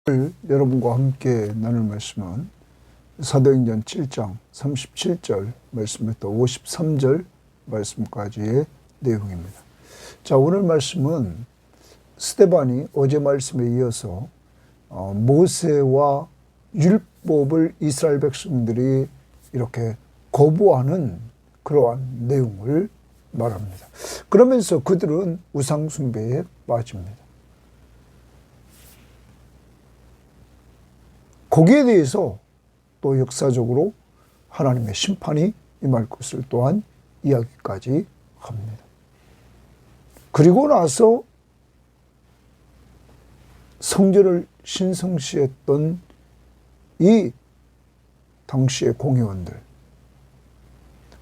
오늘 여러분과 함께 나눌 말씀은 사도행전 7장 37절 말씀부터 53절 말씀까지의 내용입니다. 자, 오늘 말씀은 스데반이 어제 말씀에 이어서 모세와 율법을 이스라엘 백성들이 이렇게 거부하는 그러한 내용을 말합니다. 그러면서 그들은 우상 숭배에 빠집니다. 거기에 대해서 또 역사적으로 하나님의 심판이 임할 것을 또한 이야기까지 합니다. 그리고 나서 성전을 신성시했던 이 당시의 공회원들,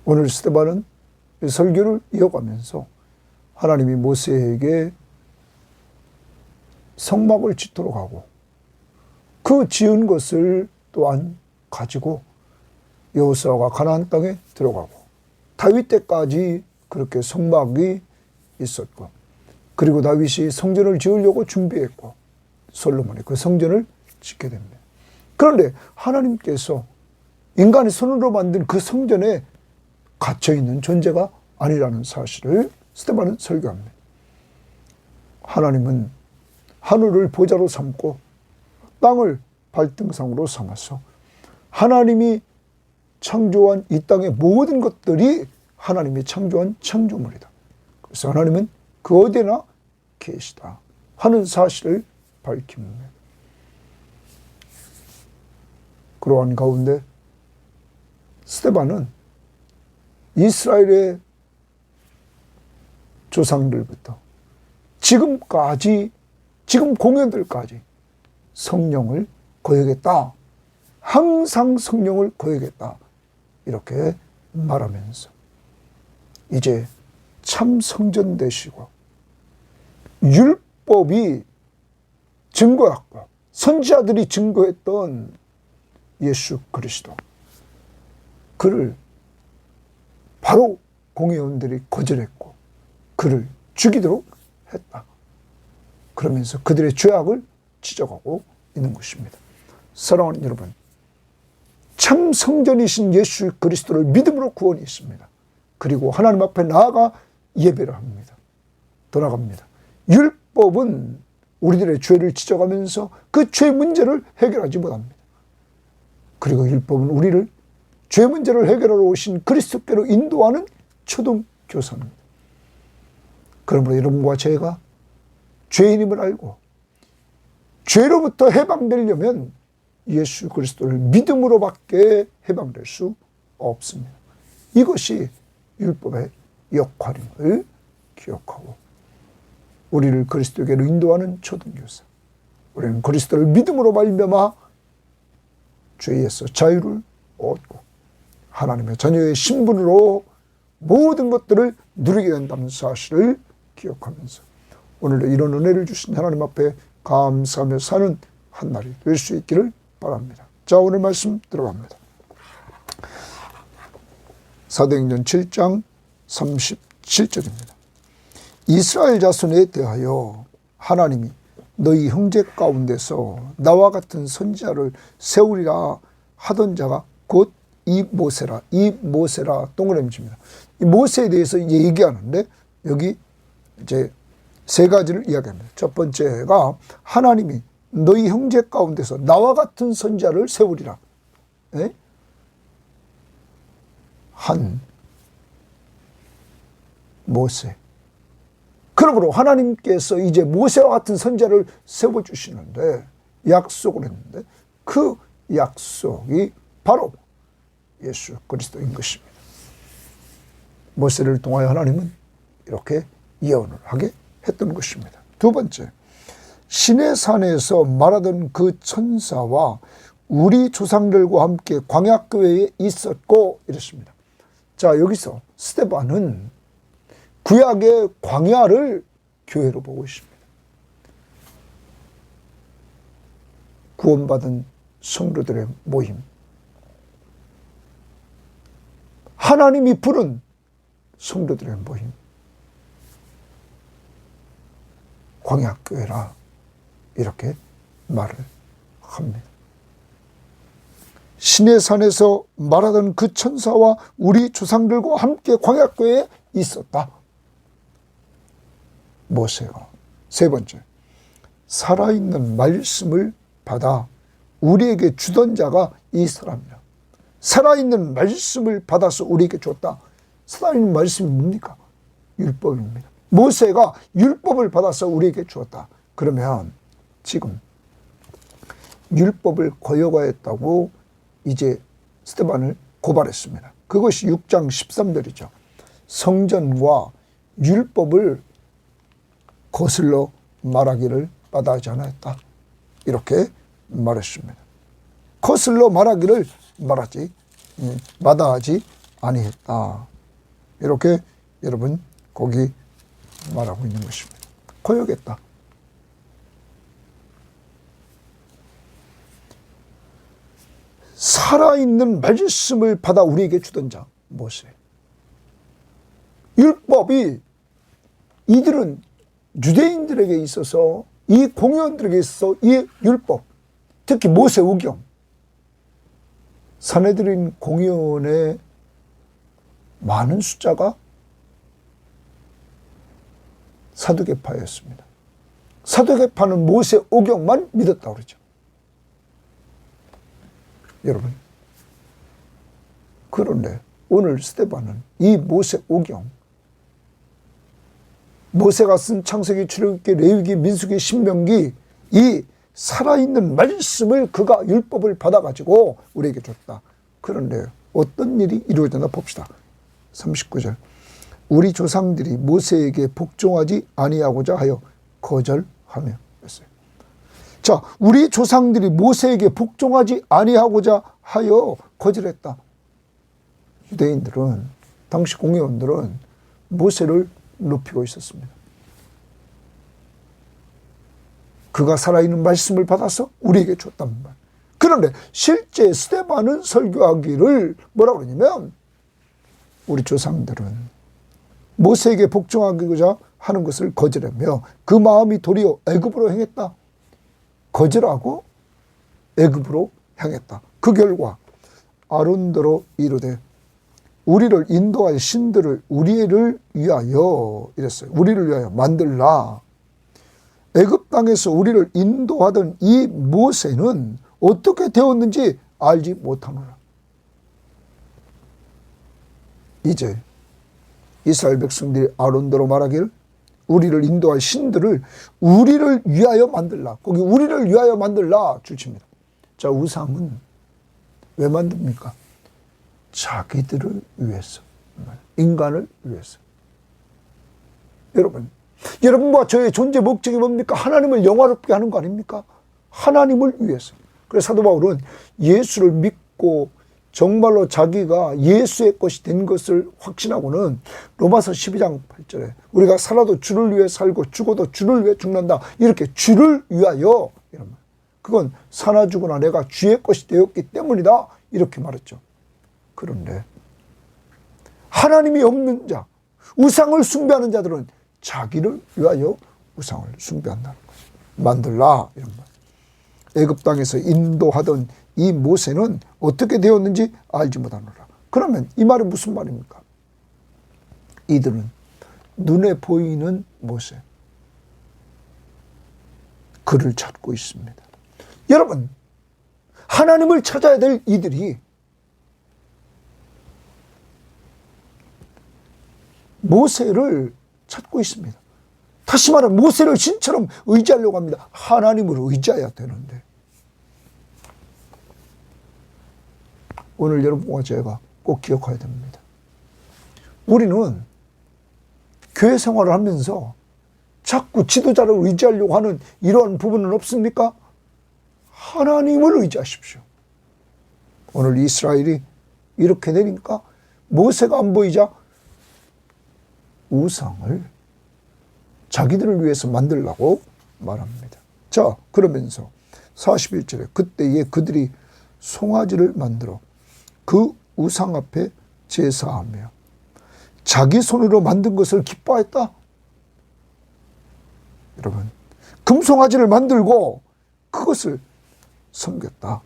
오늘 스데반은 설교를 이어가면서 하나님이 모세에게 성막을 짓도록 하고 그 지은 것을 또한 가지고 여호수아가 가나안 땅에 들어가고 다윗 때까지 그렇게 성막이 있었고, 그리고 다윗이 성전을 지으려고 준비했고 솔로몬이 그 성전을 짓게 됩니다. 그런데 하나님께서 인간의 손으로 만든 그 성전에 갇혀있는 존재가 아니라는 사실을 스데반은 설교합니다. 하나님은 하늘을 보좌로 삼고 땅을 발등상으로 삼아서 하나님이 창조한 이 땅의 모든 것들이 하나님이 창조한 창조물이다. 그래서 하나님은 그 어디나 계시다 하는 사실을 밝힙니다. 그러한 가운데 스데반은 이스라엘의 조상들부터 지금까지, 지금 공연들까지 성령을 거역했다. 항상 성령을 거역했다. 이렇게 말하면서 이제 참 성전 되시고 율법이 증거했고 선지자들이 증거했던 예수 그리스도, 그를 바로 공회원들이 거절했고 그를 죽이도록 했다. 그러면서 그들의 죄악을 지적하고 있는 것입니다. 사랑하는 여러분, 참 성전이신 예수 그리스도를 믿음으로 구원이 있습니다. 그리고 하나님 앞에 나아가 예배를 합니다. 돌아갑니다. 율법은 우리들의 죄를 지적하면서 그 죄 문제를 해결하지 못합니다. 그리고 율법은 우리를 죄 문제를 해결하러 오신 그리스도께로 인도하는 초등교사입니다. 그러므로 여러분과 제가 죄인임을 알고 죄로부터 해방되려면 예수 그리스도를 믿음으로밖에 해방될 수 없습니다. 이것이 율법의 역할임을 기억하고 우리를 그리스도께로 인도하는 초등교사, 우리는 그리스도를 믿음으로 말미암아 죄에서 자유를 얻고 하나님의 자녀의 신분으로 모든 것들을 누리게 된다는 사실을 기억하면서 오늘도 이런 은혜를 주신 하나님 앞에 감사하며 사는 한 날이 될 수 있기를 바랍니다. 자, 오늘 말씀 들어갑니다. 사도행전 7장 37절입니다. 이스라엘 자손에 대하여 하나님이 너희 형제 가운데서 나와 같은 선지자를 세우리라 하던 자가 곧 이 모세라. 이 모세라 동그라미 칩니다. 이 모세에 대해서 얘기하는데 여기 이제 세 가지를 이야기합니다. 첫 번째가 하나님이 너희 형제 가운데서 나와 같은 선지자를 세우리라. 에? 한 모세. 그러므로 하나님께서 이제 모세와 같은 선지자를 세워주시는데 약속을 했는데 그 약속이 바로 예수 그리스도인 것입니다. 모세를 통하여 하나님은 이렇게 예언을 하게 했던 것입니다. 두 번째, 시내산에서 말하던 그 천사와 우리 조상들과 함께 광야교회에 있었고 이랬습니다. 자, 여기서 스데반은 구약의 광야를 교회로 보고 있습니다. 구원받은 성도들의 모임, 하나님이 부른 성도들의 모임, 광야교회라 이렇게 말을 합니다. 신의 산에서 말하던 그 천사와 우리 조상들과 함께 광야교에 있었다. 모세가. 세 번째, 살아있는 말씀을 받아 우리에게 주던 자가 이 사람이라. 살아있는 말씀을 받아서 우리에게 줬다. 살아있는 말씀이 뭡니까? 율법입니다. 모세가 율법을 받아서 우리에게 주었다. 그러면 지금 율법을 거역하였다고 이제 스데반을 고발했습니다. 그것이 6장 13절이죠. 성전과 율법을 거슬러 말하기를 마다하지 않았다. 이렇게 말했습니다. 거슬러 말하기를 마다하지 아니했다. 이렇게 여러분 거기 말하고 있는 것입니다. 거역했다. 살아있는 말씀을 받아 우리에게 주던 자 모세. 율법이 이들은 유대인들에게 있어서 이 공회원들에게 있어서 이 율법, 특히 모세오경, 산헤드린 공회원의 많은 숫자가 사두개파였습니다. 사두개파는 모세오경만 믿었다고 그러죠. 여러분, 그런데 오늘 스데반은 이 모세오경, 모세가 쓴 창세기, 출애굽기, 레위기, 민수기, 신명기, 이 살아있는 말씀을 그가 율법을 받아가지고 우리에게 줬다. 그런데 어떤 일이 이루어졌나 봅시다. 39절. 우리 조상들이 모세에게 복종하지 아니하고자 하여 거절하며 했어요. 자, 우리 조상들이 모세에게 복종하지 아니하고자 하여 거절했다. 유대인들은, 당시 공회원들은 모세를 높이고 있었습니다. 그가 살아있는 말씀을 받아서 우리에게 줬단 말. 그런데 실제 스데반은 설교하기를 뭐라고 그러냐면 우리 조상들은 모세에게 복종하고자 하는 것을 거절하며 그 마음이 도리어 애굽으로 향했다. 거절하고 애굽으로 향했다. 그 결과 아론더러 이르되 우리를 인도할 신들을 우리를 위하여 이랬어요. 우리를 위하여 만들라. 애굽 땅에서 우리를 인도하던 이 모세는 어떻게 되었는지 알지 못하노라. 이제 이스라엘 백성들이 아론더러 말하기를 우리를 인도할 신들을 우리를 위하여 만들라. 거기 우리를 위하여 만들라 줄칩니다. 자, 우상은 왜 만듭니까? 자기들을 위해서, 인간을 위해서. 여러분과 저의 존재 목적이 뭡니까? 하나님을 영화롭게 하는 거 아닙니까? 하나님을 위해서. 그래서 사도 바울은 예수를 믿고 정말로 자기가 예수의 것이 된 것을 확신하고는 로마서 12장 8절에 우리가 살아도 주를 위해 살고 죽어도 주를 위해 죽는다. 이렇게 주를 위하여, 이런 말. 그건 사나 죽으나 내가 주의 것이 되었기 때문이다. 이렇게 말했죠. 그런데 하나님이 없는 자, 우상을 숭배하는 자들은 자기를 위하여 우상을 숭배한다는 거죠. 만들라, 이런 말. 애굽 땅에서 인도하던 이 모세는 어떻게 되었는지 알지 못하노라. 그러면 이 말은 무슨 말입니까? 이들은 눈에 보이는 모세, 그를 찾고 있습니다. 여러분, 하나님을 찾아야 될 이들이 모세를 찾고 있습니다. 다시 말하면 모세를 신처럼 의지하려고 합니다. 하나님을 의지해야 되는데. 오늘 여러분과 제가 꼭 기억해야 됩니다. 우리는 교회 생활을 하면서 자꾸 지도자를 의지하려고 하는 이러한 부분은 없습니까? 하나님을 의지하십시오. 오늘 이스라엘이 이렇게 되니까 모세가 안 보이자 우상을 자기들을 위해서 만들라고 말합니다. 자, 그러면서 41절에 그때에 그들이 송아지를 만들어 그 우상 앞에 제사하며 자기 손으로 만든 것을 기뻐했다. 여러분, 금송아지를 만들고 그것을 섬겼다.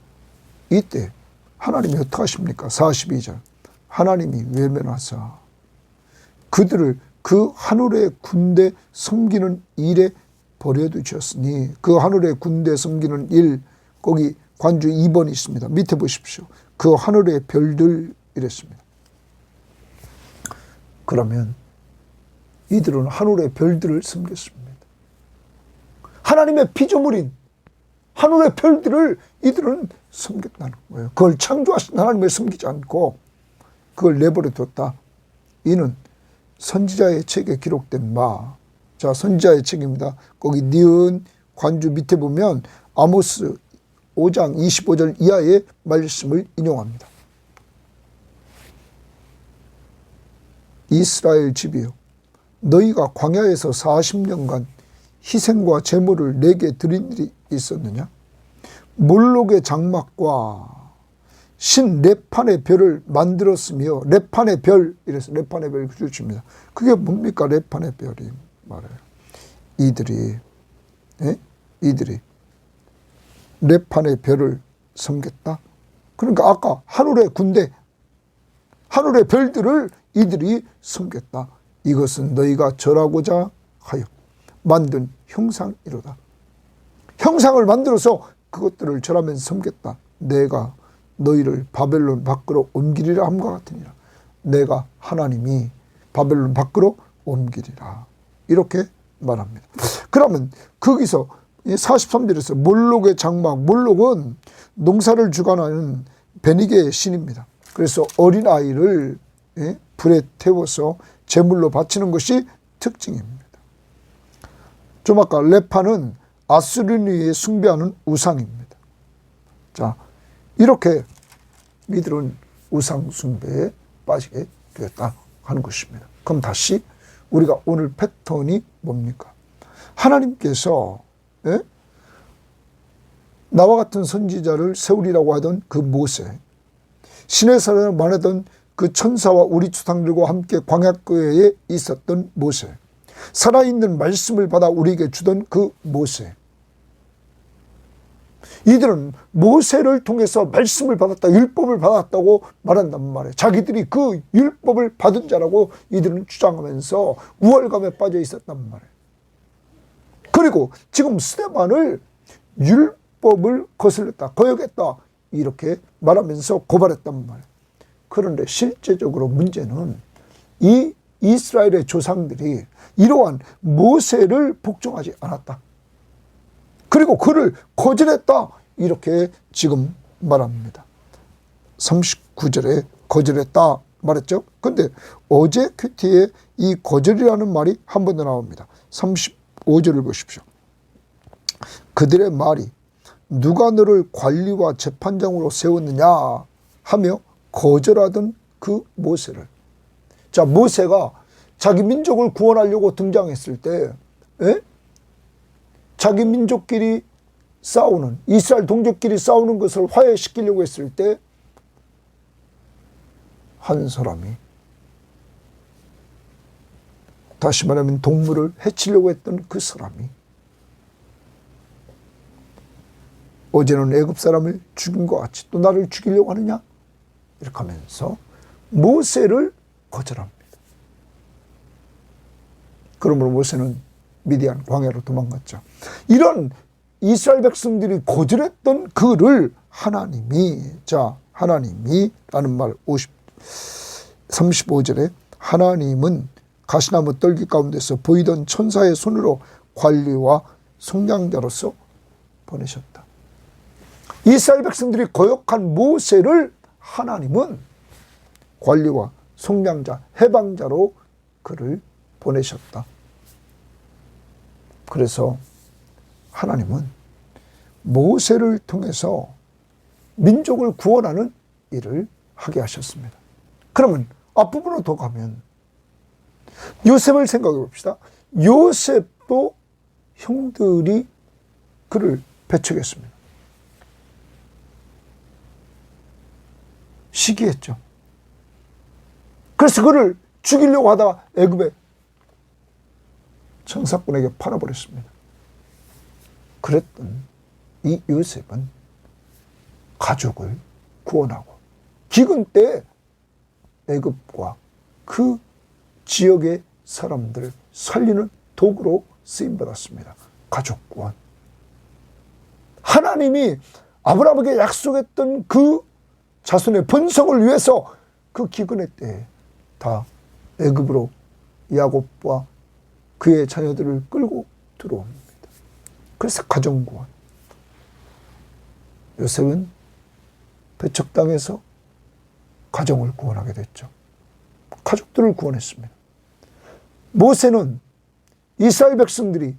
이때 하나님이 어떻게 하십니까? 42절 하나님이 외면하사 그들을 그 하늘의 군대 섬기는 일에 버려두셨으니, 그 하늘의 군대 섬기는 일, 거기 관주 2번이 있습니다. 밑에 보십시오. 그 하늘의 별들 이랬습니다. 그러면 이들은 하늘의 별들을 섬겼습니다. 하나님의 피조물인 하늘의 별들을 이들은 섬겼다는 거예요. 그걸 창조하신 하나님을 섬기지 않고 그걸 내버려 뒀다. 이는 선지자의 책에 기록된 바. 자, 선지자의 책입니다. 거기 니은 관주 밑에 보면 아모스 5장 25절 이하의 말씀을 인용합니다. 이스라엘 집이여, 너희가 광야에서 40년간 희생과 제물을 내게 드린 일이 있었느냐? 몰록의 장막과 신 레판의 별을 만들었으며, 레판의 별, 이래서 레판의 별 주십니다. 그게 뭡니까? 레판의 별이 말해요. 이들이 레판의 별을 섬겼다. 그러니까 아까 하늘의 군대, 하늘의 별들을 이들이 섬겼다. 이것은 너희가 절하고자 하여 만든 형상이로다. 형상을 만들어서 그것들을 절하면서 섬겼다. 내가 너희를 바벨론 밖으로 옮기리라 함과 같으니라. 내가 하나님이 바벨론 밖으로 옮기리라. 이렇게 말합니다. 그러면 거기서 43절에서 몰록의 장막, 몰록은 농사를 주관하는 베니게의 신입니다. 그래서 어린아이를 불에 태워서 제물로 바치는 것이 특징입니다. 좀 아까 레판은 아수르니에 숭배하는 우상입니다. 자, 이렇게 이들은 우상 숭배에 빠지게 되었다 하는 것입니다. 그럼 다시 우리가 오늘 패턴이 뭡니까? 하나님께서 나와 같은 선지자를 세우리라고 하던 그 모세, 신의 사람을 말하던 그 천사와 우리 조상들과 함께 광야교회에 있었던 모세, 살아있는 말씀을 받아 우리에게 주던 그 모세, 이들은 모세를 통해서 말씀을 받았다, 율법을 받았다고 말한단 말이에요. 자기들이 그 율법을 받은 자라고 이들은 주장하면서 우월감에 빠져 있었단 말이에요. 그리고 지금 스데반을 율법을 거슬렸다, 거역했다 이렇게 말하면서 고발했단 말이에요. 그런데 실제적으로 문제는 이 이스라엘의 조상들이 이러한 모세를 복종하지 않았다. 그리고 그를 거절했다. 이렇게 지금 말합니다. 39절에 거절했다 말했죠. 근데 어제 큐티에 이 거절이라는 말이 한 번 더 나옵니다. 35절을 보십시오. 그들의 말이 누가 너를 관리와 재판장으로 세웠느냐 하며 거절하던 그 모세를. 자, 모세가 자기 민족을 구원하려고 등장했을 때 자기 민족끼리 싸우는, 이스라엘 동족끼리 싸우는 것을 화해시키려고 했을 때 한 사람이, 다시 말하면 동물을 해치려고 했던 그 사람이 어제는 애굽 사람을 죽인 것 같이 또 나를 죽이려고 하느냐? 이렇게 하면서 모세를 거절합니다. 그러므로 모세는 미디안 광야로 도망갔죠. 이런 이스라엘 백성들이 거절했던 그를 하나님이 라는 말 35절에 하나님은 가시나무 떨기 가운데서 보이던 천사의 손으로 관리와 속량자로서 보내셨다. 이스라엘 백성들이 거역한 모세를 하나님은 관리와 속량자, 해방자로 그를 보내셨다. 그래서 하나님은 모세를 통해서 민족을 구원하는 일을 하게 하셨습니다. 그러면 앞부분으로 더 가면 요셉을 생각해 봅시다. 요셉도 형들이 그를 배척했습니다. 시기했죠. 그래서 그를 죽이려고 하다가 애굽의 청사꾼에게 팔아버렸습니다. 그랬던 이 요셉은 가족을 구원하고 기근 때 애굽과 그 지역의 사람들을 살리는 도구로 쓰임받았습니다. 가족 구원. 하나님이 아브라함에게 약속했던 그 자손의 번성을 위해서 그 기근의 때에 다 애굽으로 야곱과 그의 자녀들을 끌고 들어옵니다. 그래서 가정 구원. 요셉은 배척당해서 가정을 구원하게 됐죠. 가족들을 구원했습니다. 모세는 이스라엘 백성들이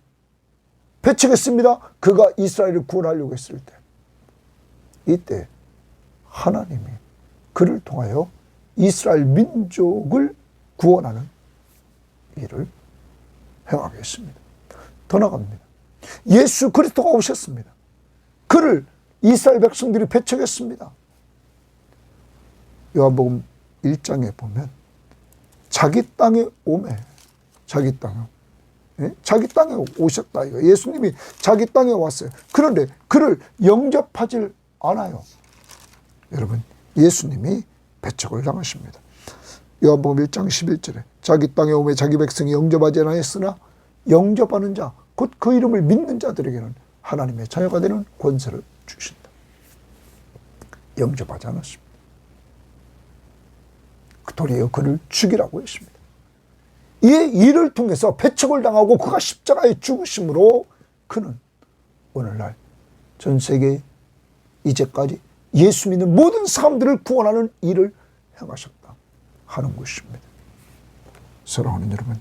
배척했습니다. 그가 이스라엘을 구원하려고 했을 때, 이때 하나님이 그를 통하여 이스라엘 민족을 구원하는 일을 행하게 했습니다. 더 나갑니다. 예수 그리스도가 오셨습니다. 그를 이스라엘 백성들이 배척했습니다. 요한복음 1장에 보면 자기 땅에 오매, 자기 땅에 오셨다. 이거 예수님이 자기 땅에 왔어요. 그런데 그를 영접하지 않아요. 여러분, 예수님이 배척을 당하십니다. 요한복음 1장 11절에 자기 땅에 오매 자기 백성이 영접하지 않았으나 영접하는 자, 곧 그 이름을 믿는 자들에게는 하나님의 자녀가 되는 권세를 주신다. 영접하지 않았습니다. 도리어 그를 죽이라고 했습니다. 이 일을 통해서 배척을 당하고 그가 십자가에 죽으심으로 그는 오늘날 전 세계 이제까지 예수 믿는 모든 사람들을 구원하는 일을 행하셨다 하는 것입니다. 사랑하는 여러분,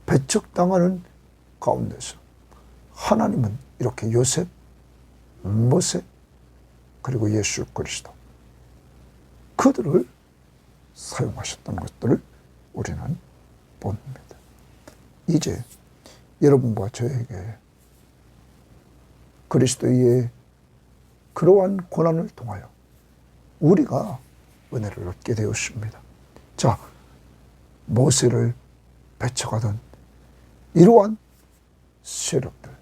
배척당하는 가운데서 하나님은 이렇게 요셉, 모세, 그리고 예수 그리스도 그들을 사용하셨던 것들을 우리는 봅니다. 이제 여러분과 저에게 그리스도의 그러한 고난을 통하여 우리가 은혜를 얻게 되었습니다. 자, 모세를 배척하던 이러한 세력들,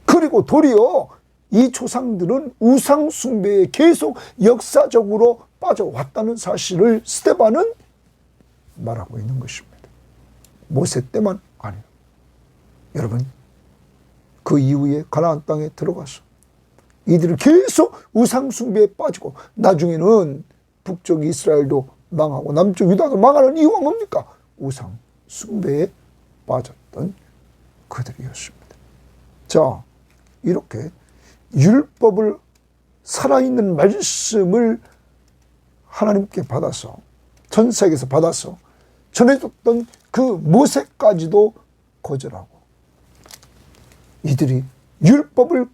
그리고 도리어 이 조상들은 우상 숭배에 계속 역사적으로 빠져왔다는 사실을 스데반은 말하고 있는 것입니다. 모세 때만 아니에요. 여러분, 그 이후에 가나안 땅에 들어가서 이들은 계속 우상 숭배에 빠지고 나중에는 북쪽 이스라엘도 망하고 남쪽 유다도 망하는 이유가 뭡니까? 우상 숭배에 빠졌던 그들이었습니다. 자, 이렇게 율법을, 살아있는 말씀을 하나님께 받아서, 전 세계에서 받아서 전해줬던 그 모세까지도 거절하고 이들이 율법을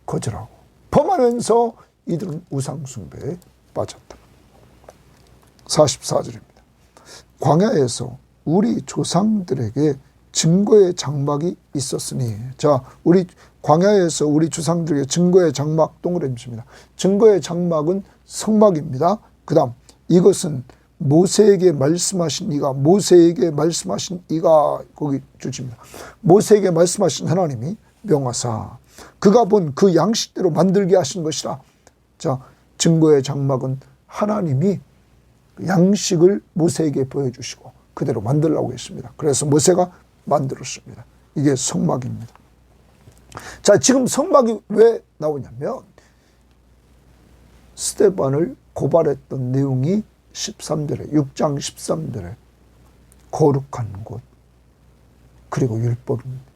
거절하고 범하면서 이들은 우상숭배에 빠졌다. 44절입니다. 광야에서 우리 조상들에게 증거의 장막이 있었으니, 자, 우리 광야에서 우리 조상들에게 증거의 장막, 동그라미입니다. 증거의 장막은 성막입니다. 그 다음, 이것은 모세에게 말씀하신 이가, 모세에게 말씀하신 이가, 거기 주집니다. 모세에게 말씀하신 하나님이 명하사 그가 본 그 양식대로 만들게 하신 것이라. 자, 증거의 장막은 하나님이 양식을 모세에게 보여주시고 그대로 만들라고 했습니다. 그래서 모세가 만들었습니다. 이게 성막입니다. 자, 지금 성막이 왜 나오냐면 스데반을 고발했던 내용이 13절에, 6장 13절에 거룩한 곳, 그리고 율법입니다.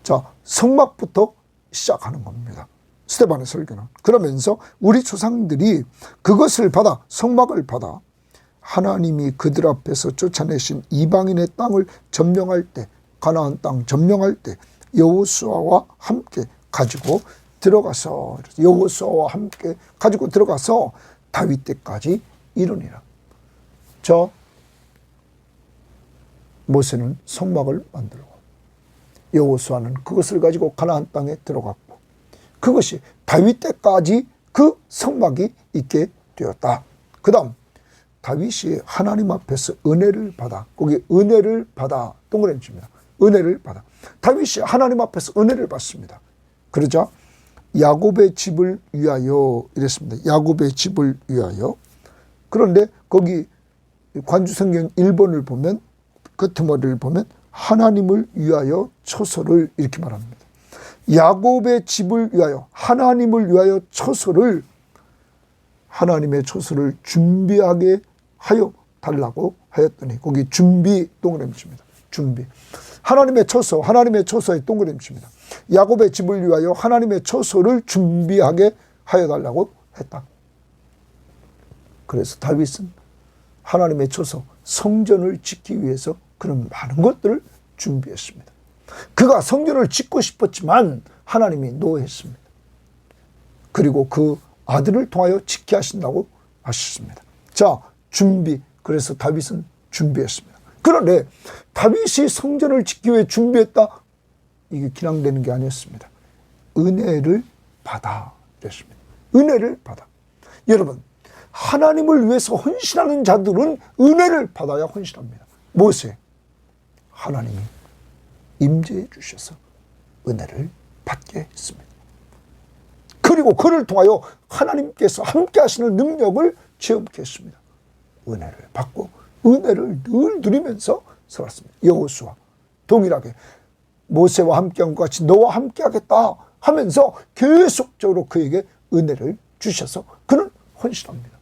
자, 성막부터 시작하는 겁니다. 스데반의 설교는. 그러면서 우리 조상들이 그것을 받아, 성막을 받아 하나님이 그들 앞에서 쫓아내신 이방인의 땅을 점령할 때, 가나안 땅 점령할 때 여호수아와 함께 가지고 들어가서, 여호수아와 함께 가지고 들어가서 다윗 때까지 이루니라. 저 모세는 성막을 만들고 여호수아는 그것을 가지고 가나안 땅에 들어갔고 그것이 다윗 때까지 그 성막이 있게 되었다. 그 다음, 다윗이 하나님 앞에서 은혜를 받아, 거기 은혜를 받아, 동그라미 칩니다. 은혜를 받아. 다윗이 하나님 앞에서 은혜를 받습니다. 그러자 야곱의 집을 위하여 이랬습니다. 야곱의 집을 위하여. 그런데 거기 관주성경 1번을 보면, 끄트머리를 보면 하나님을 위하여 처소를 이렇게 말합니다. 야곱의 집을 위하여, 하나님을 위하여 처소를, 하나님의 처소를 준비하게 하여 달라고 하였더니, 거기 준비 동그라미칩니다. 준비. 하나님의 처소, 하나님의 처소의 동그라미칩니다. 야곱의 집을 위하여 하나님의 처소를 준비하게 하여 달라고 했다. 그래서 다윗은 하나님의 처소, 성전을 짓기 위해서 그런 많은 것들을 준비했습니다. 그가 성전을 짓고 싶었지만 하나님이 노했습니다. 그리고 그 아들을 통하여 짓게 하신다고 하셨습니다. 자, 준비. 그래서 다윗은 준비했습니다. 그런데 다윗이 성전을 짓기 위해 준비했다? 이게 기량되는 게 아니었습니다. 은혜를 받아 그랬습니다. 은혜를 받아. 여러분, 하나님을 위해서 헌신하는 자들은 은혜를 받아야 헌신합니다. 모세, 하나님이 임재해 주셔서 은혜를 받게 했습니다. 그리고 그를 통하여 하나님께서 함께 하시는 능력을 체험케 했습니다. 은혜를 받고 은혜를 늘 누리면서 살았습니다. 여호수아 동일하게 모세와 함께한 것 같이 너와 함께하겠다 하면서 계속적으로 그에게 은혜를 주셔서 그는 헌신합니다.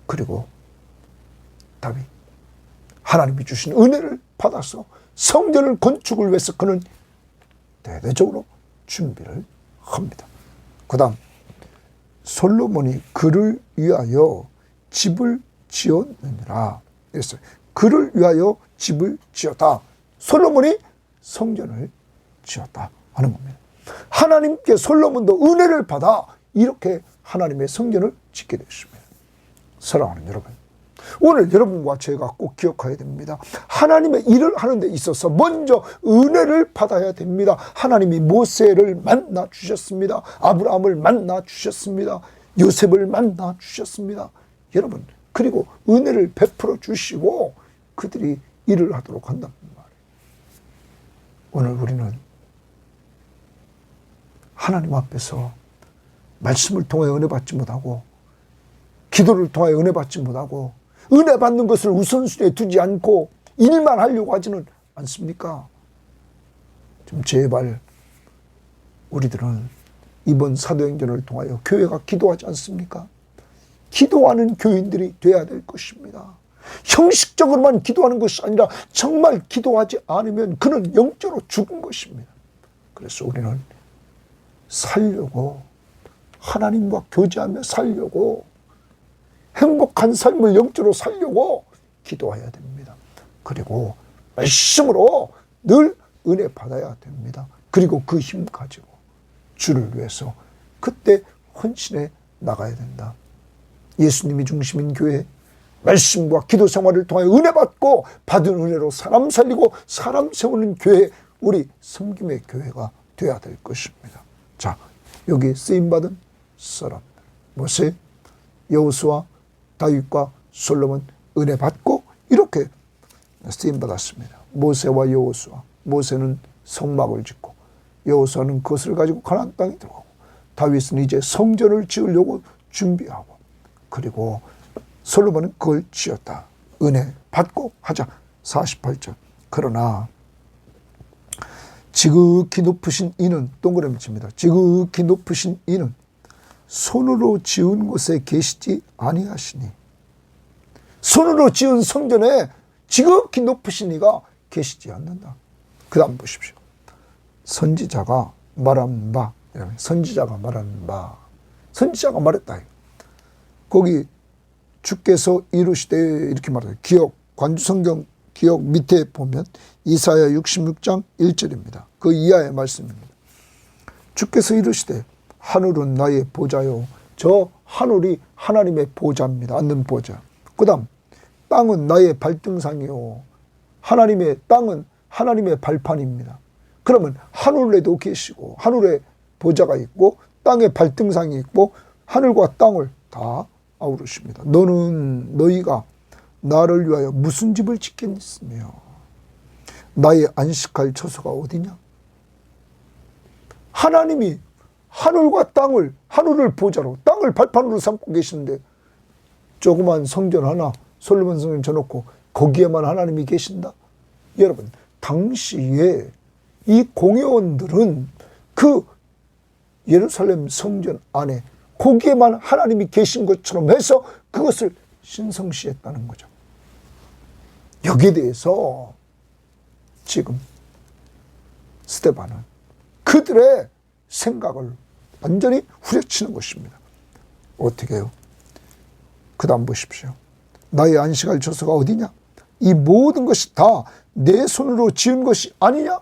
그리고 다윗, 하나님이 주신 은혜를 받아서 성전을 건축을 위해서 그는 대대적으로 준비를 합니다. 그 다음 솔로몬이 그를 위하여 집을 지었느니라 했어요. 그를 위하여 집을 지었다. 솔로몬이 성전을 지었다 하는 겁니다. 하나님께 솔로몬도 은혜를 받아 이렇게 하나님의 성전을 짓게 되었습니다. 사랑하는 여러분, 오늘 여러분과 제가 꼭 기억해야 됩니다. 하나님의 일을 하는 데 있어서 먼저 은혜를 받아야 됩니다. 하나님이 모세를 만나 주셨습니다. 아브라함을 만나 주셨습니다. 요셉을 만나 주셨습니다. 여러분, 그리고 은혜를 베풀어 주시고 그들이 일을 하도록 한단 말이에요. 오늘 우리는 하나님 앞에서 말씀을 통해 은혜 받지 못하고 기도를 통해 은혜 받지 못하고 은혜 받는 것을 우선순위에 두지 않고 일만 하려고 하지는 않습니까? 좀 제발 우리들은 이번 사도행전을 통하여 교회가 기도하지 않습니까? 기도하는 교인들이 돼야 될 것입니다. 형식적으로만 기도하는 것이 아니라 정말 기도하지 않으면 그는 영적으로 죽은 것입니다. 그래서 우리는 살려고, 하나님과 교제하며 살려고, 행복한 삶을 영적으로 살려고 기도해야 됩니다. 그리고 말씀으로 늘 은혜 받아야 됩니다. 그리고 그 힘 가지고 주를 위해서 그때 헌신해 나가야 된다. 예수님이 중심인 교회, 말씀과 기도 생활을 통해 은혜 받고 받은 은혜로 사람 살리고 사람 세우는 교회, 우리 섬김의 교회가 되어야 될 것입니다. 자, 여기 쓰임받은 사람들, 모세, 여호수아, 다윗과 솔로몬 은혜 받고 이렇게 쓰임받았습니다. 모세와 여호수아, 모세는 성막을 짓고 여호수아는 그것을 가지고 가나안 땅에 들어가고 다윗은 이제 성전을 지으려고 준비하고 그리고 솔로몬은 그걸 지었다. 은혜 받고 하자. 48절. 그러나 지극히 높으신 이는, 동그라미 칩니다. 지극히 높으신 이는 손으로 지은 곳에 계시지 아니하시니. 손으로 지은 성전에 지극히 높으신 이가 계시지 않는다. 그 다음 보십시오. 선지자가 말한 바, 선지자가 말한 바, 선지자가 말했다. 거기 주께서 이루시되 이렇게 말해요. 기억, 관주성경 기억 밑에 보면 이사야 66장 1절입니다. 그 이하의 말씀입니다. 주께서 이루시되 하늘은 나의 보좌요. 저 하늘이 하나님의 보좌입니다. 앉는 보좌. 그 다음 땅은 나의 발등상이요. 하나님의 땅은 하나님의 발판입니다. 그러면 하늘에도 계시고 하늘에 보좌가 있고 땅에 발등상이 있고 하늘과 땅을 다 아우르십니다. 너희가 나를 위하여 무슨 집을 짓겠으며 나의 안식할 처소가 어디냐? 하나님이 하늘과 땅을, 하늘을 보좌로, 땅을 발판으로 삼고 계시는데 조그만 성전 하나 솔로몬 성전 져놓고 거기에만 하나님이 계신다? 여러분, 당시에 이 공회원들은 그 예루살렘 성전 안에 거기에만 하나님이 계신 것처럼 해서 그것을 신성시했다는 거죠. 여기에 대해서 지금 스데반은 그들의 생각을 완전히 후려치는 것입니다. 어떻게 해요? 그 다음 보십시오. 나의 안식할 처소가 어디냐? 이 모든 것이 다 내 손으로 지은 것이 아니냐?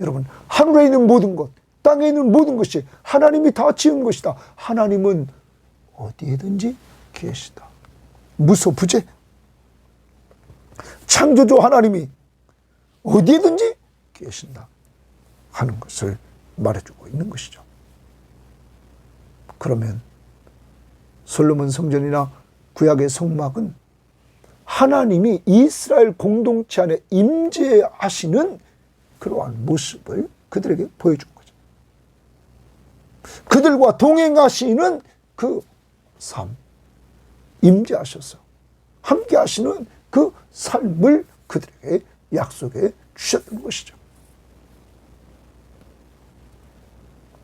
여러분, 하늘에 있는 모든 것, 땅에 있는 모든 것이 하나님이 다 지은 것이다. 하나님은 어디에든지 계시다. 무소부재. 창조주 하나님이 어디에든지 계신다 하는 것을 말해주고 있는 것이죠. 그러면 솔로몬 성전이나 구약의 성막은 하나님이 이스라엘 공동체 안에 임재하시는 그러한 모습을 그들에게 보여준 거죠. 그들과 동행하시는 그 삶, 임재하셔서 함께 하시는 그 삶을 그들에게 약속해 주셨던 것이죠.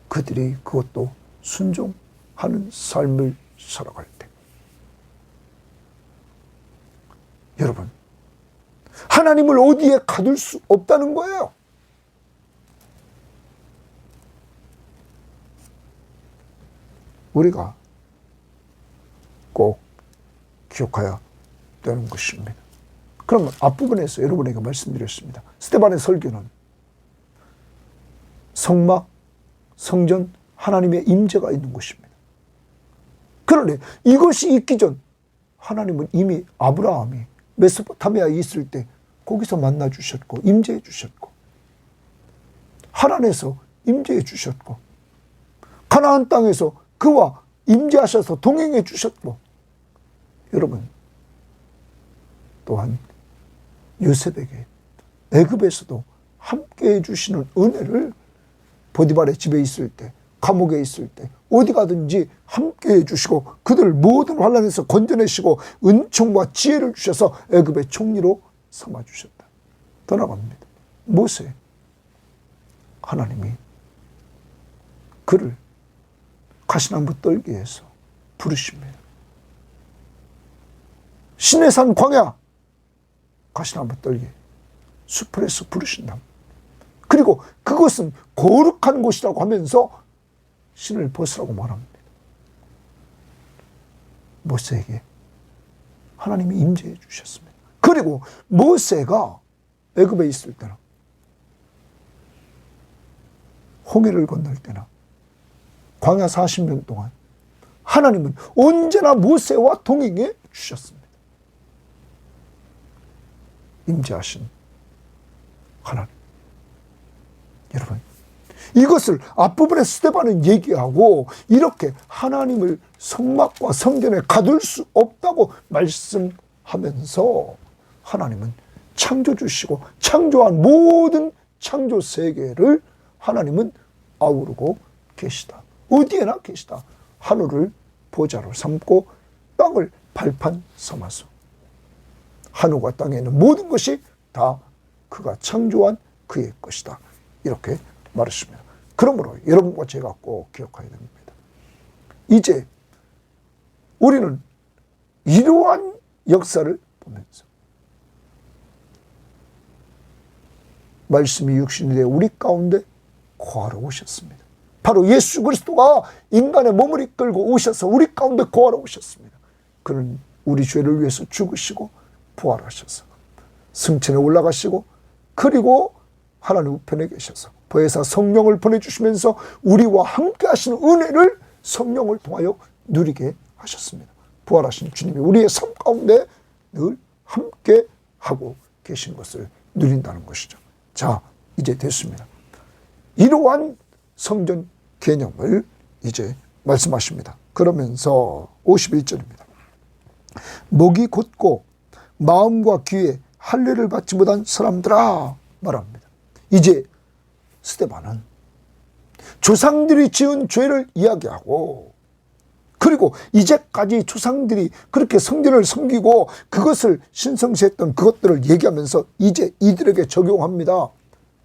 그들이 그것도 순종하는 삶을 살아갈 때, 여러분, 하나님을 어디에 가둘 수 없다는 거예요. 우리가 꼭 기억해야 되는 것입니다. 그러면 앞부분에서 여러분에게 말씀드렸습니다. 스데반의 설교는 성막, 성전, 하나님의 임재가 있는 곳입니다. 그런데 이것이 있기 전 하나님은 이미 아브라함이 메소포타미아에 있을 때 거기서 만나 주셨고 임재해 주셨고 하란에서 임재해 주셨고 가나안 땅에서 그와 임재하셔서 동행해 주셨고, 여러분 또한 요셉에게 애굽에서도 함께해 주시는 은혜를 보디발의 집에 있을 때, 감옥에 있을 때 어디 가든지 함께해 주시고 그들 모든 환난에서 건져내시고 은총과 지혜를 주셔서 애굽의 총리로 삼아 주셨다. 더 나갑니다. 모세, 하나님이 그를 가시나무 떨기에서 부르십니다. 시내산 광야, 가시나무 떨기, 숲에서 부르신다. 그리고 그것은 거룩한 곳이라고 하면서 신을 벗으라고 말합니다. 모세에게 하나님이 임재해 주셨습니다. 그리고 모세가 애굽에 있을 때나 홍해를 건널 때나 광야 40년 동안 하나님은 언제나 모세와 동행해 주셨습니다. 임재하신 하나님. 여러분, 이것을 앞부분에 스데반은 얘기하고 이렇게 하나님을 성막과 성전에 가둘 수 없다고 말씀하면서 하나님은 창조주시고 창조한 모든 창조 세계를 하나님은 아우르고 계시다. 어디에나 계시다. 하늘을 보좌로 삼고 땅을 발판 삼아서 하늘과 땅에 있는 모든 것이 다 그가 창조한 그의 것이다. 이렇게 말했습니다. 그러므로 여러분과 제가 꼭 기억해야 됩니다. 이제 우리는 이러한 역사를 보면서 말씀이 육신이 되어 우리 가운데 거하러 오셨습니다. 바로 예수 그리스도가 인간의 몸을 이끌고 오셔서 우리 가운데 거하러 오셨습니다. 그는 우리 죄를 위해서 죽으시고 부활하셔서 승천에 올라가시고 그리고 하나님 우편에 계셔서 보혜사 성령을 보내주시면서 우리와 함께 하시는 은혜를 성령을 통하여 누리게 하셨습니다. 부활하신 주님이 우리의 삶 가운데 늘 함께 하고 계신 것을 누린다는 것이죠. 자, 이제 됐습니다. 이러한 성전 개념을 이제 말씀하십니다. 그러면서 51절입니다. 목이 곧고 마음과 귀에 할례를 받지 못한 사람들아 말합니다. 이제 스데반은 조상들이 지은 죄를 이야기하고, 그리고 이제까지 조상들이 그렇게 성전을 섬기고 그것을 신성시했던 그것들을 얘기하면서 이제 이들에게 적용합니다.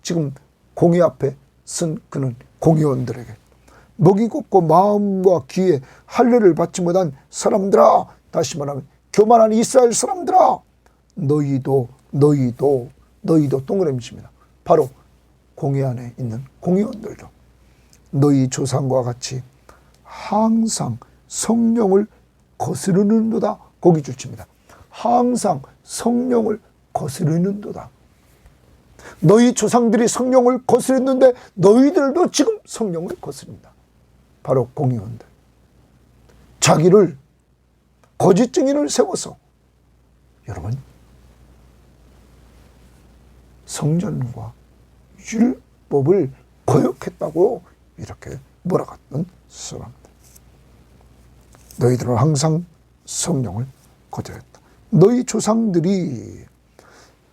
지금 공의 앞에 쓴 그는 공의원들에게 목이 곱고 마음과 귀에 할례를 받지 못한 사람들아, 다시 말하면 교만한 이스라엘 사람들아, 너희도 동그라미칩니다. 바로 공의 안에 있는 공의원들도 너희 조상과 같이 항상 성령을 거스르는도다. 거기 줄칩니다. 항상 성령을 거스르는도다. 너희 조상들이 성령을 거스렸는데 너희들도 지금 성령을 거스른다. 바로 공의원들. 자기를 거짓 증인을 세워서, 여러분, 성전과 율법을 거역했다고 이렇게 몰아갔던 사람들. 너희들은 항상 성령을 거절했다. 너희 조상들이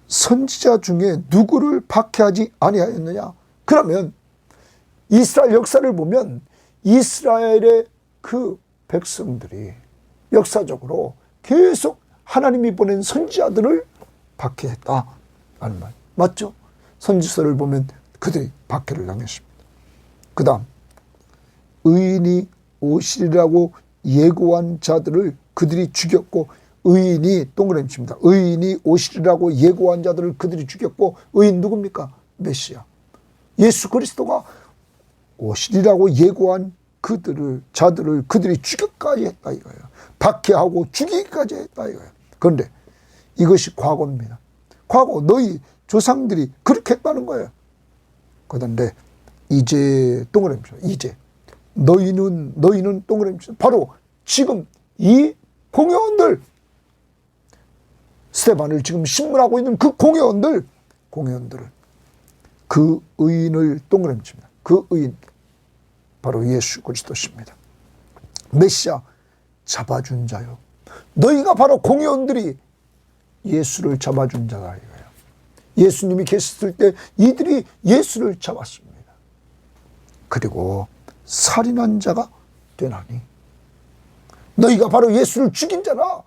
선지자 중에 누구를 박해하지 아니하였느냐? 그러면 이스라엘 역사를 보면 이스라엘의 그 백성들이 역사적으로 계속 하나님이 보낸 선지자들을 박해했다라는 말 맞죠? 선지서를 보면 그들이 박해를 당했습니다. 그 다음 의인이 오시리라고 예고한 자들을 그들이 죽였고, 의인이 동그라미칩니다. 의인이 오시리라고 예고한 자들을 그들이 죽였고, 의인 누굽니까? 메시아 예수 그리스도가 오시리라고 예고한 자들을 그들이 죽여까지 했다 이거예요. 박해하고 죽이기까지 했다 이거예요. 그런데 이것이 과거입니다. 과거 너희 조상들이 그렇게 했다는 거예요. 그런데 이제 동그라미칩니다. 이제 너희는 동그라미칩니다. 바로 지금 이 공회원들, 스데반을 지금 신문하고 있는 그 공회원들을, 그 의인을 동그라미칩니다. 그 의인 바로 예수 그리스도십니다. 메시아 잡아준 자요. 너희가 바로 공회원들이 예수를 잡아준 자다 이거예요. 예수님이 계셨을 때 이들이 예수를 잡았습니다. 그리고 살인한 자가 되나니 너희가 바로 예수를 죽인 자라.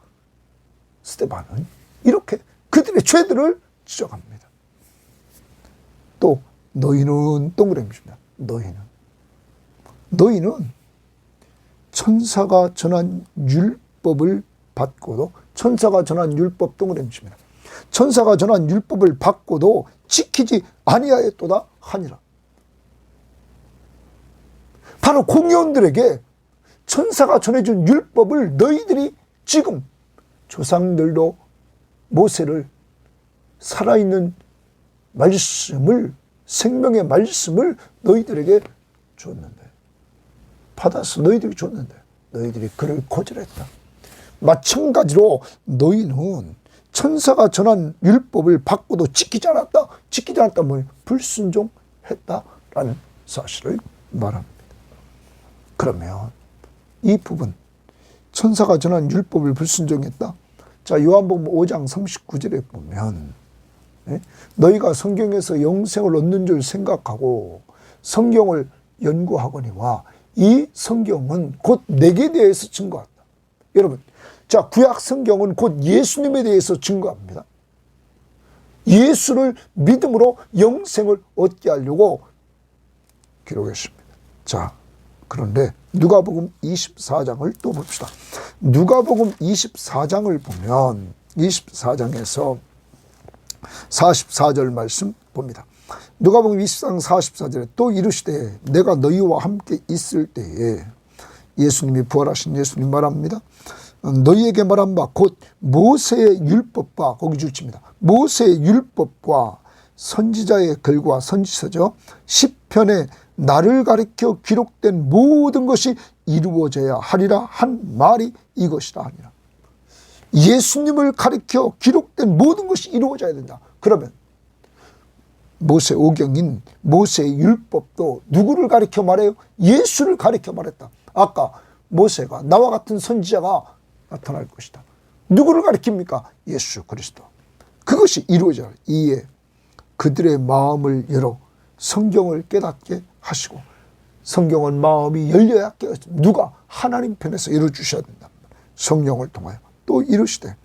스데반은 이렇게 그들의 죄들을 지적합니다. 또 너희는 동그라미입니다. 너희는 천사가 전한 율법을 받고도, 천사가 전한 율법 동그라미입니다. 천사가 전한 율법을 받고도 지키지 아니하였도다 하니라. 바로 공의원들에게 천사가 전해준 율법을 너희들이 지금 조상들도 모세를, 살아있는 말씀을, 생명의 말씀을 너희들에게 줬는데, 받아서 너희들이 줬는데 너희들이 그를 거절했다. 마찬가지로 너희는 천사가 전한 율법을 받고도 지키지 않았다. 지키지 않았다 뭐예요? 불순종했다라는 사실을 말합니다. 그러면 이 부분, 천사가 전한 율법을 불순종했다. 자, 요한복음 5장 39절에 보면 너희가 성경에서 영생을 얻는 줄 생각하고 성경을 연구하거니와 이 성경은 곧 내게 대해서 증거한다. 여러분, 자, 구약 성경은 곧 예수님에 대해서 증거합니다. 예수를 믿음으로 영생을 얻게 하려고 기록했습니다. 자, 그런데 누가복음 24장을 또 봅시다. 누가복음 24장을 보면 24장에서 44절 말씀 봅니다. 누가복음 24장 44절에 또 이르시되 내가 너희와 함께 있을 때에, 예수님이 부활하신 예수님 말합니다. 너희에게 말한 바 곧 모세의 율법과, 거기 줄칩니다. 모세의 율법과 선지자의 글과, 선지서죠, 시편에 나를 가리켜 기록된 모든 것이 이루어져야 하리라 한 말이 이것이라 하니라. 예수님을 가리켜 기록된 모든 것이 이루어져야 된다. 그러면 모세 오경인 모세의 율법도 누구를 가리켜 말해요? 예수를 가리켜 말했다. 아까 모세가 나와 같은 선지자가 나타날 것이다. 누구를 가리킵니까? 예수 그리스도. 그것이 이루어져야 이에 그들의 마음을 열어 성경을 깨닫게 하시고, 성경은 마음이 열려야 깨어집니다. 누가? 하나님 편에서 열어주셔야 된다. 성령을 통하여. 또 이르시되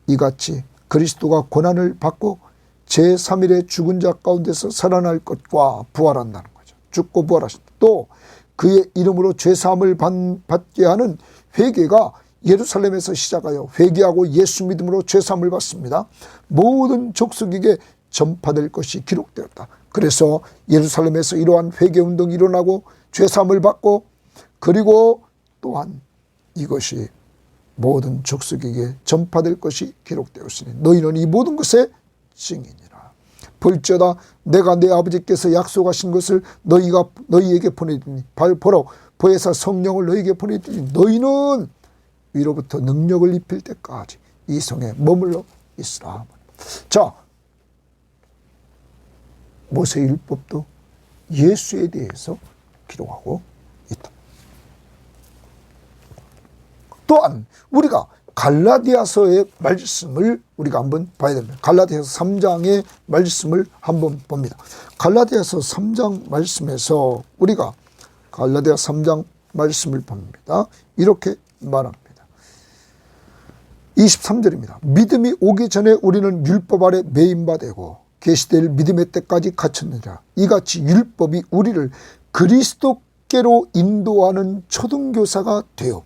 이같이 그리스도가 고난을 받고 제3일에 죽은 자 가운데서 살아날 것과 부활한다는 거죠. 죽고 부활하신다. 또 그의 이름으로 죄사함을 받게 하는 회개가 예루살렘에서 시작하여 회개하고 예수 믿음으로 죄사함을 받습니다. 모든 족속에게 전파될 것이 기록되었다. 그래서 예루살렘에서 이러한 회개운동이 일어나고 죄사함을 받고, 그리고 또한 이것이 모든 족속에게 전파될 것이 기록되었으니 너희는 이 모든 것의 증인이라. 볼지어다 내가 내 아버지께서 약속하신 것을 너희에게 보내리니, 보라 보혜사 성령을 너희에게 보내리니 너희는 위로부터 능력을 입힐 때까지 이 성에 머물러 있으라. 자, 모세율법도 예수에 대해서 기록하고 있다. 또한 우리가 갈라디아서의 말씀을 우리가 한번 봐야 됩니다. 갈라디아서 3장의 말씀을 한번 봅니다. 갈라디아서 3장 말씀에서 우리가 갈라디아 3장 말씀을 봅니다. 이렇게 말합니다. 23절입니다. 믿음이 오기 전에 우리는 율법 아래 매인바 되고 계시될 믿음의 때까지 갇혔느니라. 이같이 율법이 우리를 그리스도께로 인도하는 초등교사가 되어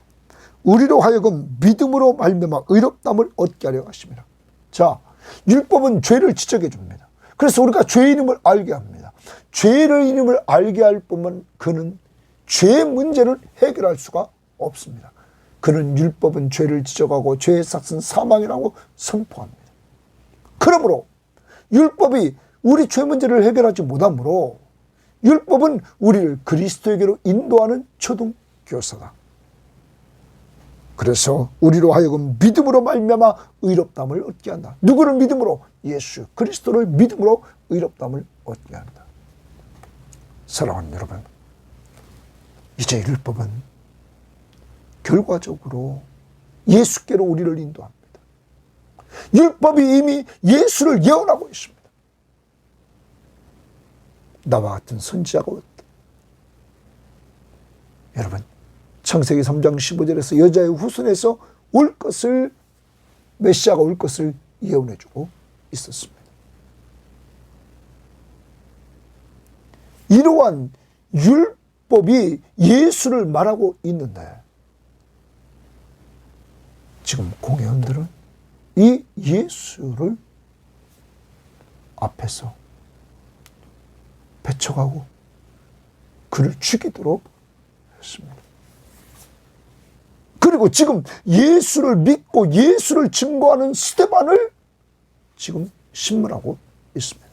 우리로 하여금 믿음으로 말미암아 의롭다함을 얻게 하려 하십니다. 자, 율법은 죄를 지적해 줍니다. 그래서 우리가 죄의 이름을 알게 합니다. 죄의 이름을 알게 할 뿐만 그는 죄의 문제를 해결할 수가 없습니다. 그는 율법은 죄를 지적하고 죄의 삭은 사망이라고 선포합니다. 그러므로 율법이 우리 죄 문제를 해결하지 못하므로 율법은 우리를 그리스도에게로 인도하는 초등교사다. 그래서 우리로 하여금 믿음으로 말미암아 의롭다함을 얻게 한다. 누구를 믿음으로? 예수 그리스도를 믿음으로 의롭다함을 얻게 한다. 사랑하는 여러분, 이제 율법은 결과적으로 예수께로 우리를 인도합니다. 율법이 이미 예수를 예언하고 있습니다. 나와 같은 선지자가 왔다. 여러분, 창세기 3장 15절에서 여자의 후손에서 올 것을, 메시아가 올 것을 예언해주고 있었습니다. 이러한 율법이 예수를 말하고 있는데 지금 공회원들은 이 예수를 앞에서 배척하고 그를 죽이도록 했습니다. 그리고 지금 예수를 믿고 예수를 증거하는 스데반을 지금 신문하고 있습니다.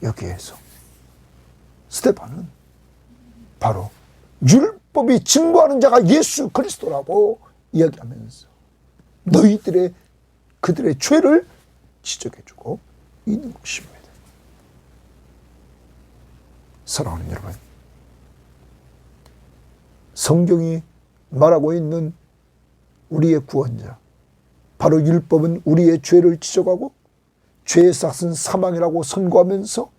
여기에서 스데반은 바로 율법이 증거하는 자가 예수 그리스도라고 이야기하면서 그들의 죄를 지적해주고 있는 것입니다. 사랑하는 여러분, 성경이 말하고 있는 우리의 구원자, 바로 율법은 우리의 죄를 지적하고 죄의 삭은 사망이라고 선고하면서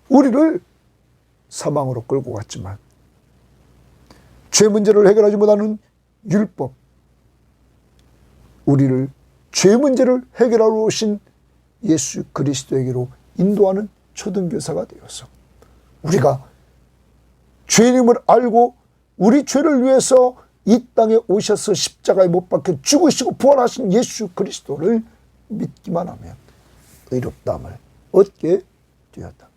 우리를 사망으로 끌고 갔지만 죄 문제를 해결하지 못하는 율법, 우리를 죄 문제를 해결하러 오신 예수 그리스도에게로 인도하는 초등교사가 되어서 우리가 죄임을 알고 우리 죄를 위해서 이 땅에 오셔서 십자가에 못 박혀 죽으시고 부활하신 예수 그리스도를 믿기만 하면 의롭다함을 얻게 되었다.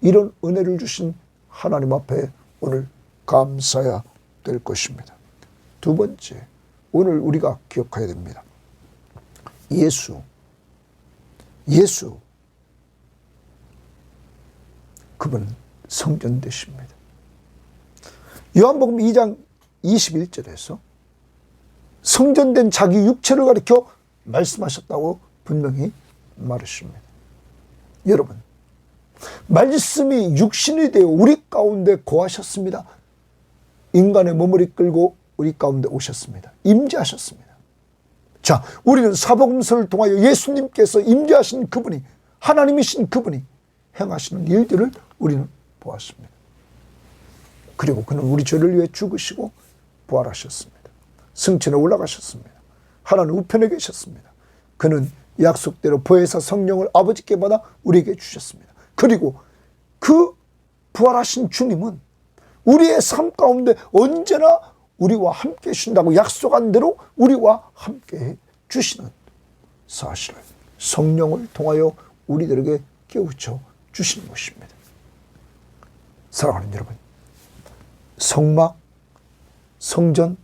이런 은혜를 주신 하나님 앞에 오늘 감사해야 될 것입니다. 두 번째, 오늘 우리가 기억해야 됩니다. 예수 그분 성전 되십니다. 요한복음 2장 21절에서 성전된 자기 육체를 가리켜 말씀하셨다고 분명히 말하십니다. 여러분, 말씀이 육신이 되어 우리 가운데 거하셨습니다. 인간의 몸을 이끌고 우리 가운데 오셨습니다. 임재하셨습니다. 자, 우리는 사복음서를 통하여 예수님께서 임재하신 그분이, 하나님이신 그분이 행하시는 일들을 우리는 보았습니다. 그리고 그는 우리 죄를 위해 죽으시고 부활하셨습니다. 승천에 올라가셨습니다. 하나님 우편에 계셨습니다. 그는 약속대로 보혜사 성령을 아버지께 받아 우리에게 주셨습니다. 그리고 그 부활하신 주님은 우리의 삶 가운데 언제나 우리와 함께 해주신다고 약속한 대로 우리와 함께 주시는 사실을 성령을 통하여 우리들에게 깨우쳐 주시는 것입니다. 사랑하는 여러분, 성막, 성전,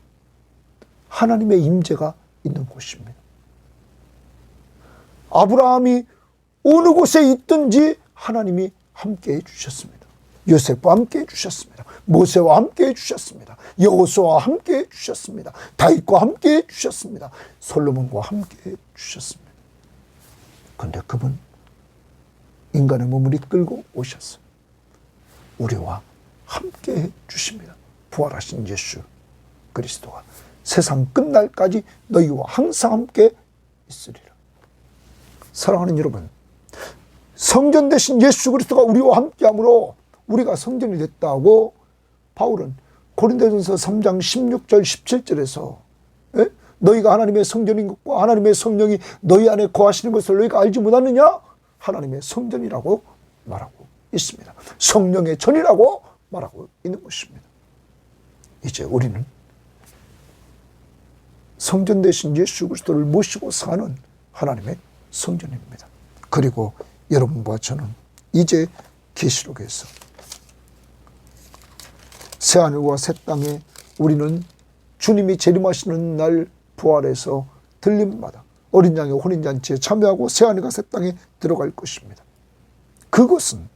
하나님의 임재가 있는 곳입니다. 아브라함이 어느 곳에 있든지 하나님이 함께 해주셨습니다. 요셉과 함께 해주셨습니다. 모세와 함께 해주셨습니다. 여호수아와 함께 해주셨습니다. 다윗과 함께 해주셨습니다. 솔로몬과 함께 해주셨습니다. 그런데 그분 인간의 몸을 이끌고 오셨어요. 우리와 함께 해주십니다. 부활하신 예수 그리스도가 세상 끝날까지 너희와 항상 함께 있으리라. 사랑하는 여러분, 성전 되신 예수 그리스도가 우리와 함께함으로 우리가 성전이 됐다고 바울은 고린도전서 3장 16절 17절에서 너희가 하나님의 성전인 것과 하나님의 성령이 너희 안에 거하시는 것을 너희가 알지 못하느냐? 하나님의 성전이라고 말하고 있습니다. 성령의 전이라고 말하고 있는 것입니다. 이제 우리는 성전 되신 예수 그리스도를 모시고 사는 하나님의 성전입니다. 그리고 여러분과 저는 이제 계시록에서 새하늘과 새 땅에 우리는 주님이 재림하시는 날 부활해서 들림마다 어린 양의 혼인잔치에 참여하고 새하늘과 새 땅에 들어갈 것입니다. 그것은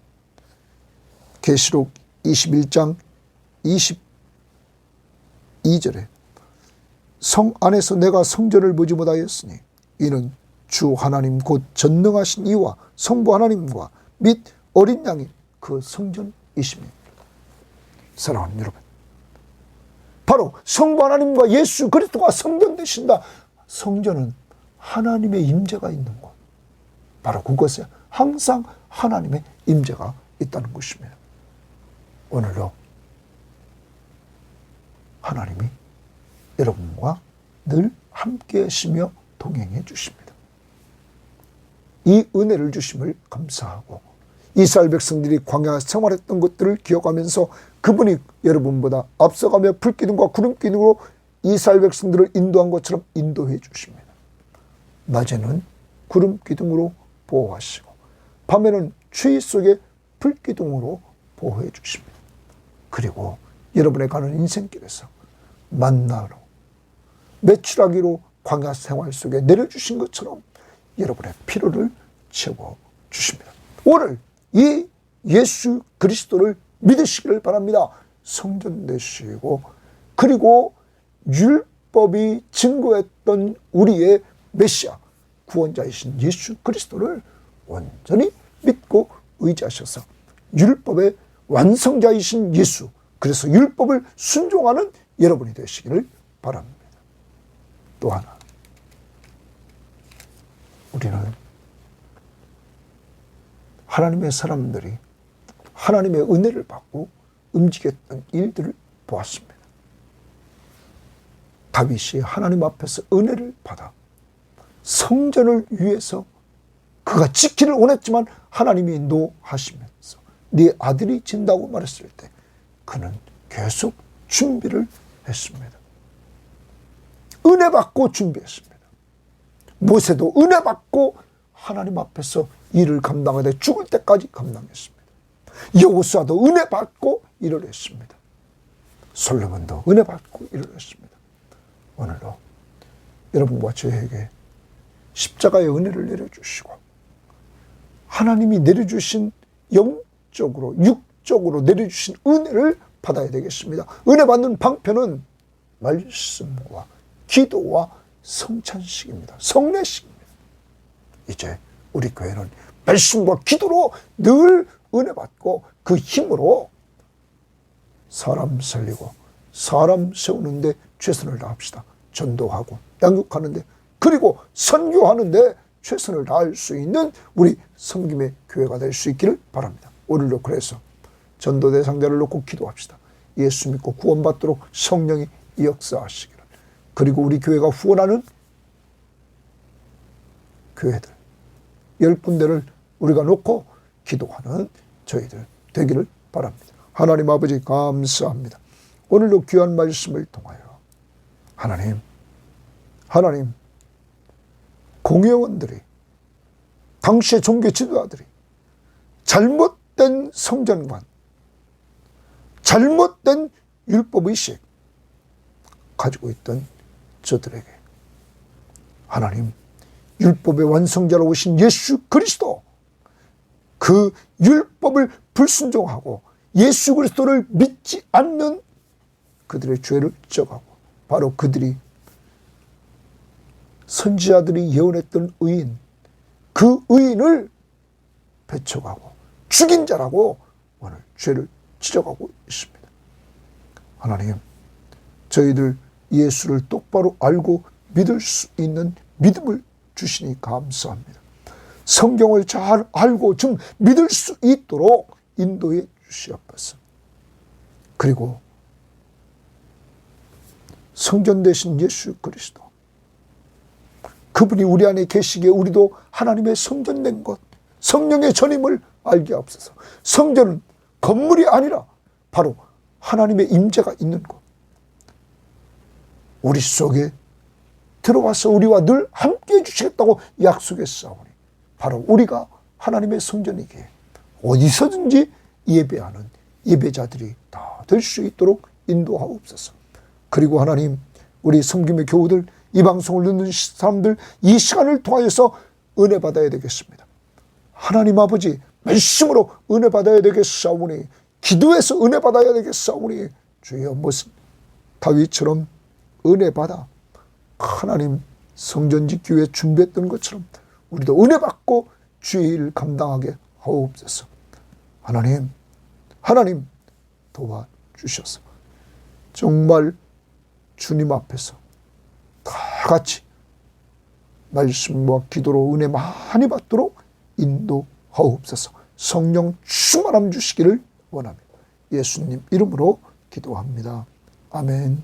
계시록 21장 22절에 성 안에서 내가 성전을 보지 못하였으니 이는 주 하나님 곧 전능하신 이와 성부 하나님과 및 어린 양이 그 성전이십니다. 사랑하는 여러분, 바로 성부 하나님과 예수 그리스도가 성전 되신다. 성전은 하나님의 임재가 있는 곳, 바로 그곳에 항상 하나님의 임재가 있다는 것입니다. 오늘도 하나님이 여러분과 늘 함께 하시며 동행해 주십니다. 이 은혜를 주심을 감사하고 이스라엘 백성들이 광야 생활했던 것들을 기억하면서 그분이 여러분보다 앞서가며 불기둥과 구름기둥으로 이스라엘 백성들을 인도한 것처럼 인도해 주십니다. 낮에는 구름기둥으로 보호하시고 밤에는 추위 속에 불기둥으로 보호해 주십니다. 그리고 여러분의 가는 인생길에서 만나로 메추라기로 광야 생활 속에 내려주신 것처럼 여러분의 필요를 채워주십니다. 오늘 이 예수 그리스도를 믿으시기를 바랍니다. 성전 되시고 그리고 율법이 증거했던 우리의 메시아 구원자이신 예수 그리스도를 온전히 믿고 의지하셔서 율법의 완성자이신 예수, 그래서 율법을 순종하는 여러분이 되시기를 바랍니다. 또 하나, 우리는 하나님의 사람들이 하나님의 은혜를 받고 움직였던 일들을 보았습니다. 다윗이 하나님 앞에서 은혜를 받아 성전을 위해서 그가 지키를 원했지만 하나님이 노하시면서 네 아들이 진다고 말했을 때 그는 계속 준비를 했습니다. 은혜 받고 준비했습니다. 모세도 은혜 받고 하나님 앞에서 일을 감당하되 죽을 때까지 감당했습니다. 여호수아도 은혜 받고 일을 했습니다. 솔로몬도 은혜 받고 일을 했습니다. 오늘도 여러분과 저에게 십자가의 은혜를 내려주시고 하나님이 내려주신 영적으로 육적으로 내려주신 은혜를 받아야 되겠습니다. 은혜 받는 방편은 말씀과 기도와 성찬식입니다. 성례식입니다. 이제 우리 교회는 말씀과 기도로 늘 은혜 받고 그 힘으로 사람 살리고 사람 세우는데 최선을 다합시다. 전도하고 양육하는데 그리고 선교하는데 최선을 다할 수 있는 우리 섬김의 교회가 될 수 있기를 바랍니다. 오늘도 그래서 전도 대상자를 놓고 기도합시다. 예수 믿고 구원받도록 성령이 역사하시기를. 그리고 우리 교회가 후원하는 교회들 10군데를 우리가 놓고 기도하는 저희들 되기를 바랍니다. 하나님 아버지 감사합니다. 오늘도 귀한 말씀을 통하여 하나님 공회원들이, 당시의 종교 지도자들이 잘못된 성전관, 잘못된 율법의식 가지고 있던 저들에게 하나님 율법의 완성자로 오신 예수 그리스도, 그 율법을 불순종하고 예수 그리스도를 믿지 않는 그들의 죄를 져가고, 바로 그들이 선지자들이 예언했던 의인, 그 의인을 배척하고 죽인 자라고 오늘 죄를 지적하고 있습니다. 하나님, 저희들 예수를 똑바로 알고 믿을 수 있는 믿음을 주시니 감사합니다. 성경을 잘 알고 좀 믿을 수 있도록 인도해 주시옵소서. 그리고 성전 되신 예수 그리스도, 그분이 우리 안에 계시기에 우리도 하나님의 성전된 것, 성령의 전임을 알게 하옵소서. 성전은 건물이 아니라 바로 하나님의 임재가 있는 곳, 우리 속에 들어와서 우리와 늘 함께해 주시겠다고 약속했사오니 바로 우리가 하나님의 성전이기에 어디서든지 예배하는 예배자들이 다 될 수 있도록 인도하옵소서. 그리고 하나님, 우리 섬김의 교우들, 이 방송을 듣는 사람들, 이 시간을 통하여서 은혜 받아야 되겠습니다. 하나님 아버지, 말씀으로 은혜 받아야 되겠사오니, 기도해서 은혜 받아야 되겠사오니, 주여 무슨 다윗처럼 은혜 받아 하나님 성전 짓기 위해 준비했던 것처럼 우리도 은혜 받고 주의 일을 감당하게 하옵소서. 하나님 도와주셔서 정말 주님 앞에서 다 같이 말씀과 기도로 은혜 많이 받도록 인도하옵소서. 성령 충만함 주시기를 원합니다. 예수님 이름으로 기도합니다. 아멘.